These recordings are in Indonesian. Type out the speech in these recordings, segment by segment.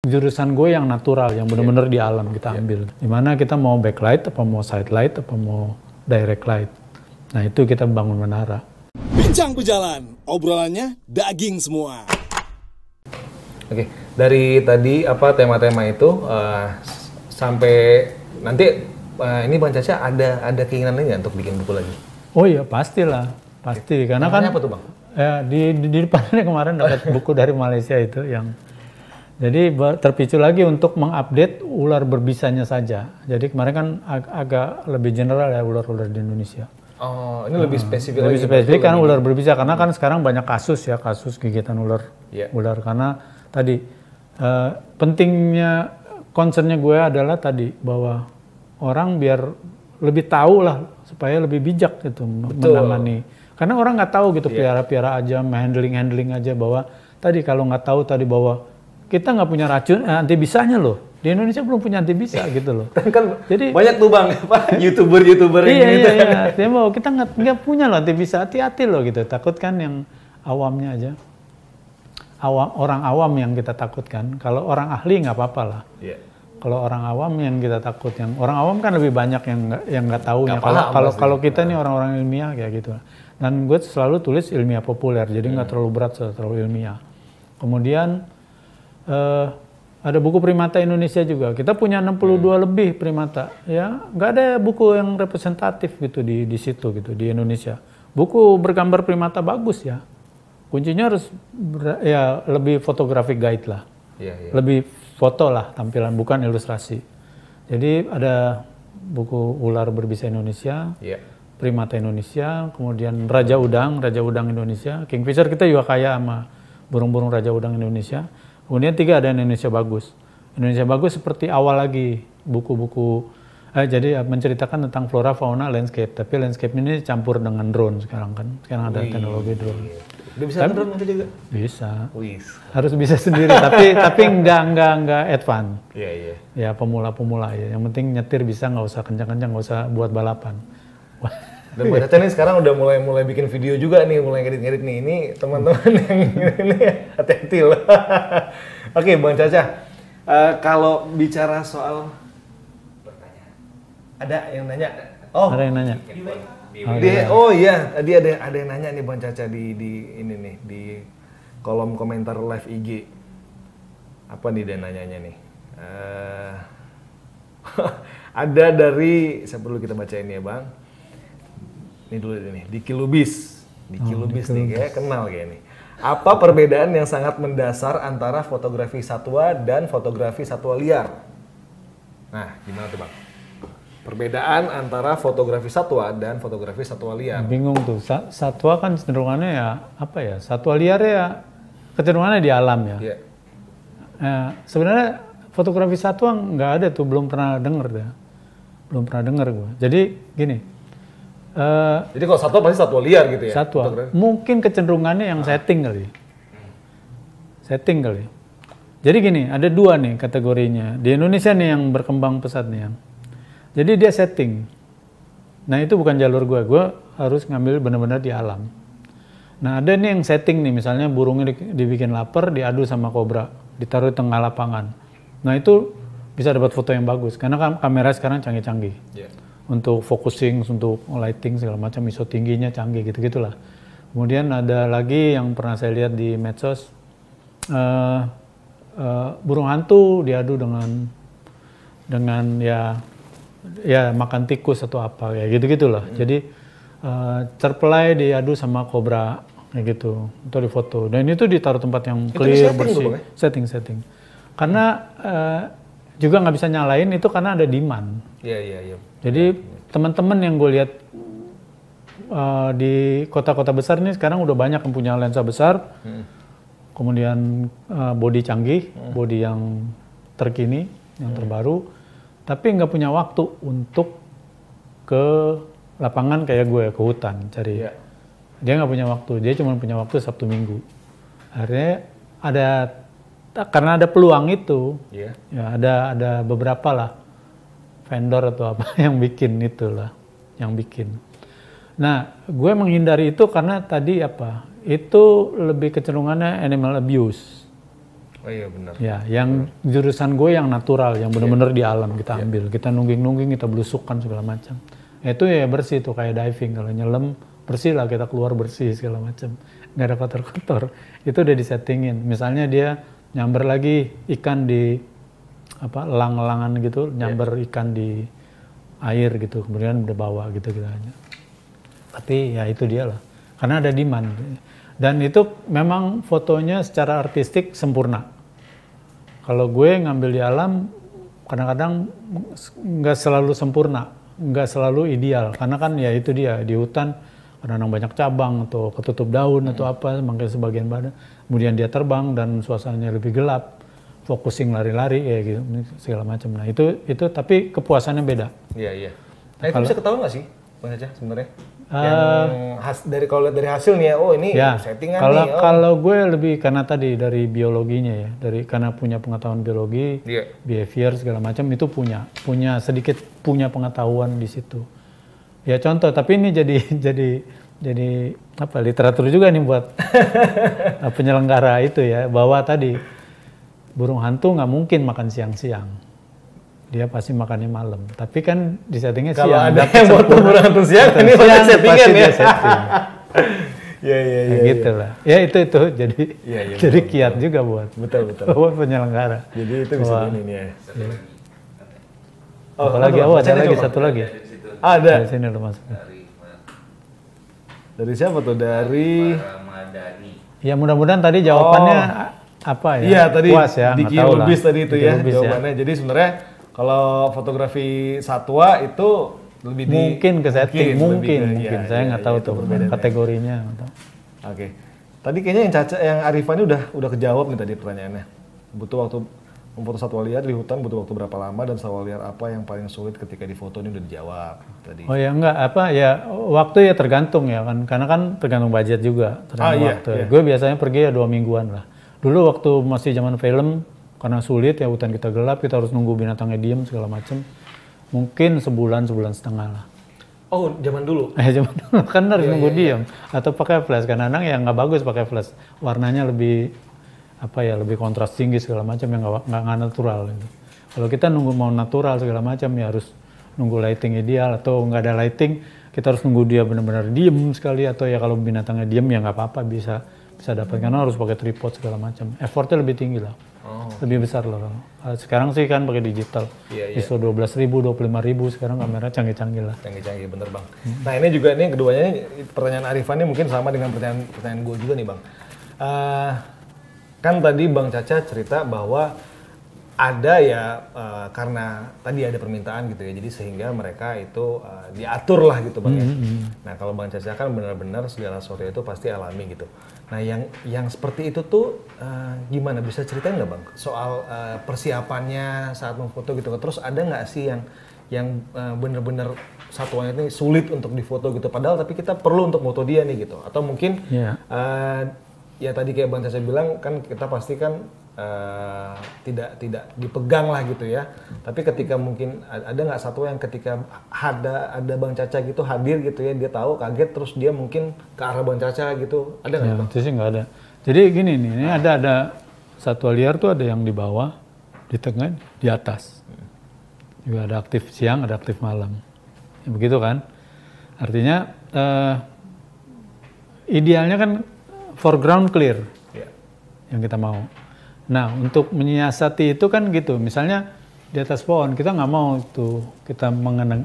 jurusan gue yang natural, yang benar-benar di alam kita ambil. Dimana kita mau backlight, apa mau side light, apa mau direct light. Nah itu kita bangun menara. Bincang Pejalan, obrolannya daging semua. Oke, dari tadi apa tema-tema itu sampai nanti ini Bang Caca ada keinginan lagi nggak untuk bikin buku lagi? Oh iya pastilah, pasti. Karena kan apa tuh Bang? Ya, di depannya kemarin dapat buku dari Malaysia itu yang jadi terpicu lagi untuk mengupdate ular berbisanya saja. Jadi kemarin kan agak lebih general ya ular-ular di Indonesia. Oh, ini lebih spesifik. Lebih spesifik karena ular berbisa karena kan sekarang banyak kasus gigitan ular. Ular karena tadi pentingnya concernnya gue adalah tadi bahwa orang biar lebih tahu lah supaya lebih bijak gitu menangani. Karena orang nggak tahu gitu piara-piara aja, handling aja bahwa tadi kalau nggak tahu tadi bahwa kita nggak punya racun anti bisanya loh. Di Indonesia belum punya anti bisa gitu loh. Kan jadi banyak tuh Bang, apa youtuber iya, gitu. Iya. Dia mau kita nggak punya loh anti bisa, hati-hati loh gitu. Takut kan yang awamnya aja. Orang awam yang kita takutkan. Kalau orang ahli nggak apa-apa lah. Kalau orang awam yang kita takut, yang orang awam kan lebih banyak yang nggak tahunya. Kalau kita nih orang-orang ilmiah kayak gitu. Dan gue selalu tulis ilmiah populer, jadi nggak terlalu berat, terlalu ilmiah. Kemudian ada buku primata Indonesia juga. Kita punya 62 lebih primata, ya. Nggak ada buku yang representatif gitu di situ gitu di Indonesia. Buku bergambar primata bagus ya. Kuncinya harus ya lebih photographic guide lah, lebih foto lah tampilan, bukan ilustrasi. Jadi ada buku ular berbisa Indonesia. Primata Indonesia, kemudian Raja Udang Indonesia, Kingfisher kita juga kaya sama burung-burung Raja Udang Indonesia. Kemudian 3 ada Indonesia Bagus. Indonesia Bagus seperti awal lagi buku-buku, jadi menceritakan tentang flora, fauna, landscape. Tapi landscape ini campur dengan drone sekarang kan. Sekarang ada teknologi drone. Dia bisa drone nanti juga? Bisa. Harus bisa sendiri, tapi nggak advance. Ya pemula-pemula ya. Yang penting nyetir bisa, nggak usah kencang-kencang, nggak usah buat balapan. Dan Bang Caca nih sekarang udah mulai bikin video juga nih, mulai ngedit nih. Ini teman-teman yang ini hati-hati loh. Oke, Bang Caca, kalau bicara soal ada yang nanya. Oh, ada yang nanya. Oh iya, tadi ada yang nanya nih Bang Caca di ini nih di kolom komentar live IG. Apa nih dia nanyanya nih? Ada dari, saya perlu kita bacain ya Bang. Ini dulu nih, Diki Lubis nih, kayak kenal kayak nih. Apa perbedaan yang sangat mendasar antara fotografi satwa dan fotografi satwa liar? Nah, gimana tuh Bang? Perbedaan antara fotografi satwa dan fotografi satwa liar. Bingung tuh, satwa kan cenderungannya ya, apa ya, satwa liar ya kecenderungannya di alam ya. Sebenarnya fotografi satwa nggak ada tuh, belum pernah denger deh. Belum pernah denger gue. Jadi gini. Jadi kalau satwa pasti satwa liar gitu ya? Satwa. Mungkin kecenderungannya yang setting kali. Setting kali. Jadi gini, ada 2 nih kategorinya. Di Indonesia nih yang berkembang pesat nih yang. Jadi dia setting. Nah itu bukan jalur gue harus ngambil benar-benar di alam. Nah ada nih yang setting nih, misalnya burungnya dibikin lapar, diadu sama kobra, ditaruh di tengah lapangan. Nah itu bisa dapat foto yang bagus, karena kamera sekarang canggih-canggih. Untuk focusing, untuk lighting segala macam, ISO tingginya canggih gitu-gitulah. Kemudian ada lagi yang pernah saya lihat di medsos, burung hantu diadu dengan ya makan tikus atau apa ya gitu-gitulah. Jadi terpelai diadu sama kobra kayak gitu, atau di foto. Dan itu ditaruh tempat yang clear, bersih. Setting. Karena juga nggak bisa nyalain itu karena ada demand. Iya. Jadi teman-teman yang gue lihat di kota-kota besar ini sekarang udah banyak yang punya lensa besar, kemudian body canggih, body yang terkini, yang terbaru, tapi nggak punya waktu untuk ke lapangan kayak gue, ke hutan cari. Dia nggak punya waktu, dia cuma punya waktu Sabtu Minggu. Akhirnya karena ada peluang itu, ya ada beberapa lah vendor atau apa yang bikin itulah, yang bikin. Nah, gue menghindari itu karena tadi apa? Itu lebih kecenderungannya animal abuse. Oh iya benar. Ya, yang jurusan gue yang natural, yang benar-benar di alam kita ambil. Kita nungging-nungging, kita belusukkan segala macam. Itu ya bersih tuh kayak diving. Kalau nyelam bersih lah, kita keluar bersih segala macam. Nggak ada kotor-kotor. Itu udah disettingin. Misalnya dia nyamber lagi ikan di elang-elangan gitu, nyamber ikan di air gitu, kemudian udah bawa gitu aja. Tapi ya itu dia lah. Karena ada demand. Dan itu memang fotonya secara artistik sempurna. Kalau gue ngambil di alam, kadang-kadang nggak selalu sempurna, nggak selalu ideal. Karena kan ya itu dia, di hutan kadang-kadang banyak cabang atau ketutup daun atau apa, makanya sebagian badan. Kemudian dia terbang dan suasananya lebih gelap, focusing lari-lari ya gitu, segala macam. Nah itu tapi kepuasannya beda. Iya. Nah itu bisa ketahuan nggak sih, Bang Caca sebenarnya? Kalau dari hasil nih ya, oh ini settingan nih. Kalau gue lebih karena tadi dari biologinya ya, karena punya pengetahuan biologi, behavior segala macam itu punya sedikit pengetahuan di situ. Ya contoh, tapi ini jadi apa literatur juga nih buat penyelenggara itu ya, bahwa tadi burung hantu nggak mungkin makan siang-siang. Dia pasti makannya malam. Tapi kan di settingnya siang. Kalau ada yang buat burung hantu siang, ini pasti settingan ya. Iya. Gitu lah. Ya itu jadi kiat juga buat penyelenggara. Jadi itu bisa ini nih ya. Apalagi ada lagi satu lagi. Ada. Dari sini lo masuk. Dari siapa tuh? Dari Ya mudah-mudahan tadi jawabannya apa ya? Iya tadi puas ya. Diki Lubis tadi itu ya jawabannya. Jadi sebenarnya kalau fotografi satwa itu lebih mungkin ke setting, mungkin. Saya nggak tahu tuh kategorinya. Oke. Tadi kayaknya yang Arifan ini udah kejawab nih tadi pertanyaannya. Butuh waktu memfoto satwa liar di hutan butuh waktu berapa lama dan satwa liar apa yang paling sulit ketika difoto, ini udah dijawab tadi. Oh ya enggak waktu ya tergantung ya kan, karena kan tergantung budget juga, waktu. Iya. Gue biasanya pergi ya 2 mingguan lah. Dulu waktu masih zaman film, karena sulit ya hutan kita gelap, kita harus nunggu binatangnya diem segala macem. Mungkin sebulan setengah lah. Oh, zaman dulu? Zaman dulu kan harus nunggu diem. Atau pakai flash, kadang-kadang yang nggak bagus pakai flash. Warnanya lebih lebih kontras tinggi segala macam, yang nggak natural. Gitu. Kalau kita nunggu mau natural segala macam ya harus nunggu lighting ideal, atau nggak ada lighting kita harus nunggu dia benar-benar diem sekali, atau ya kalau binatangnya diem ya nggak apa-apa bisa dapat, karena harus pakai tripod segala macam. Effortnya lebih tinggi lah. Lebih besar lah. Sekarang sih kan pakai digital. ISO 12.000, 25.000 sekarang kamera canggih-canggih lah. Canggih-canggih bener Bang. Nah ini juga nih keduanya pertanyaan Arifan ini mungkin sama dengan pertanyaan gue juga nih Bang. Kan tadi Bang Caca cerita bahwa ada ya karena tadi ada permintaan gitu ya, jadi sehingga mereka itu diatur lah gitu Bang ya. Nah kalau Bang Caca kan benar-benar segala sesuatu itu pasti alami gitu. Nah yang seperti itu tuh gimana, bisa ceritain nggak Bang soal persiapannya saat memfoto gitu? Terus ada nggak sih yang benar-benar satwanya ini sulit untuk difoto gitu, padahal tapi kita perlu untuk foto dia nih gitu? Atau mungkin ya tadi kayak Bang Caca bilang kan kita pasti kan tidak dipegang lah gitu ya. Tapi ketika mungkin ada nggak satwa yang ketika ada Bang Caca gitu hadir gitu ya, dia tahu kaget terus dia mungkin ke arah Bang Caca gitu, ada nggak? Itu sih nggak ada. Jadi gini nih, ini ada satwa liar tuh, ada yang di bawah, di tengah, di atas. Juga ada aktif siang, ada aktif malam. Ya, begitu kan? Artinya idealnya kan foreground clear yang kita mau. Nah, untuk menyiasati itu kan gitu, misalnya di atas pohon, kita nggak mau itu kita mengenang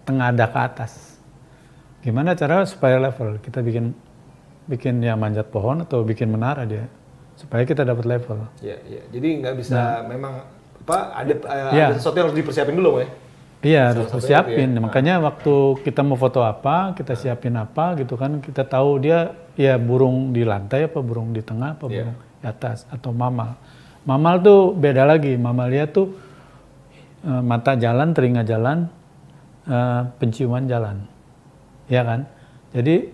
tengadah ke atas. Gimana cara supaya level? Kita bikin ya manjat pohon atau bikin menara dia, supaya kita dapat level. Iya. Jadi nggak bisa memang ada sesuatu yang harus dipersiapin dulu ya? Iya, harus siapin. Makanya waktu kita mau foto apa, kita siapin apa gitu kan, kita tahu dia ya burung di lantai apa burung di tengah apa burung di atas atau mamal. Mamal tuh beda lagi. Mamalia tuh mata jalan, telinga jalan, penciuman jalan. Ya kan? Jadi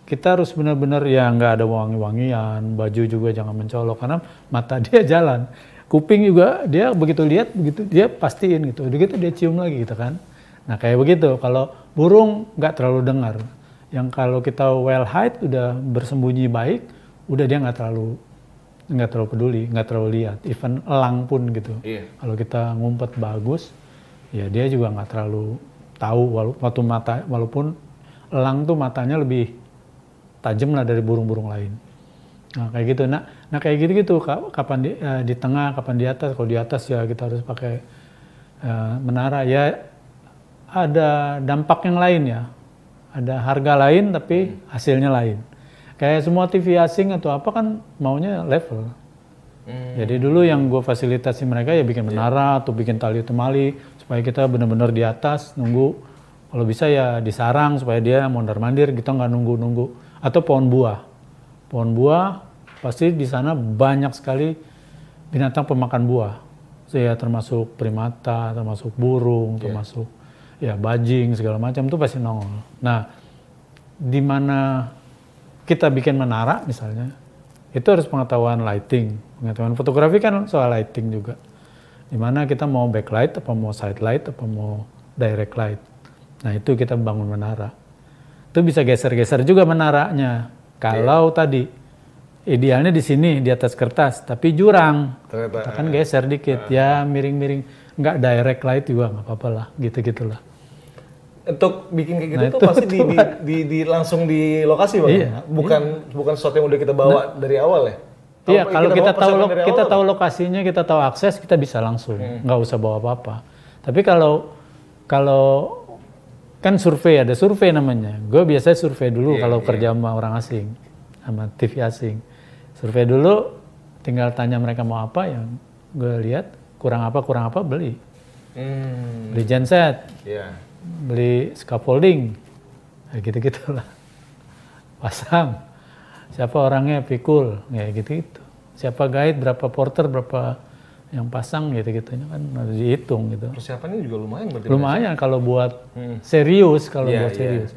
kita harus benar-benar ya nggak ada wangi-wangian, baju juga jangan mencolok karena mata dia jalan. Kuping juga dia begitu lihat, begitu dia pastiin gitu. Begitu dia cium lagi gitu kan. Nah kayak begitu. Kalau burung nggak terlalu dengar. Yang kalau kita well hide udah bersembunyi baik, udah dia nggak terlalu nggak terlalu peduli, nggak terlalu lihat. Even elang pun gitu. Kalau kita ngumpet bagus, ya dia juga nggak terlalu tahu. Walaupun elang tuh matanya lebih tajam lah dari burung-burung lain. Nah kayak gitu. Nah kayak gitu-gitu. Kapan di tengah, kapan di atas. Kalau di atas ya kita harus pakai menara. Ya ada dampak yang lain ya. Ada harga lain tapi hasilnya lain. Kayak semua TV asing atau apa kan maunya level. Jadi dulu yang gue fasilitasi mereka ya bikin menara atau bikin tali temali supaya kita benar-benar di atas nunggu. Kalau bisa ya di sarang supaya dia mondar-mandir, kita nggak nunggu-nunggu. Atau pohon buah. Pohon buah pasti di sana banyak sekali binatang pemakan buah. Ya termasuk primata, termasuk burung, termasuk ya bajing segala macam itu pasti nongol. Nah, di mana kita bikin menara misalnya, itu harus pengetahuan lighting, pengetahuan fotografi kan soal lighting juga. Di mana kita mau backlight, apa mau side light, apa mau direct light. Nah itu kita bangun menara. Itu bisa geser-geser juga menaranya. Kalau tadi idealnya di sini di atas kertas, tapi jurang, kita kan geser dikit, ya miring-miring, nggak direct light juga nggak apa-apa lah, gitu-gitulah. Untuk bikin kayak gitu tuh pasti langsung di lokasi Bang? Iya, bukan sesuatu yang udah kita bawa dari awal ya? Iya, kalau kita tahu lokasinya, kita tahu akses, kita bisa langsung, nggak usah bawa apa-apa. Tapi kalau kan survei, ada survei namanya. Gue biasanya survei dulu kalau kerja sama orang asing, sama TV asing. Survei dulu, tinggal tanya mereka mau apa, yang gue lihat kurang apa beli. Beli genset. Beli scaffolding, kayak gitu-gitulah. Pasang, siapa orangnya pikul, kayak gitu-gitu. Siapa guide, berapa porter, berapa yang pasang, gitu-gitunya kan harus dihitung gitu. Persiapannya juga lumayan berarti. Lumayan kalau buat serius, buat serius.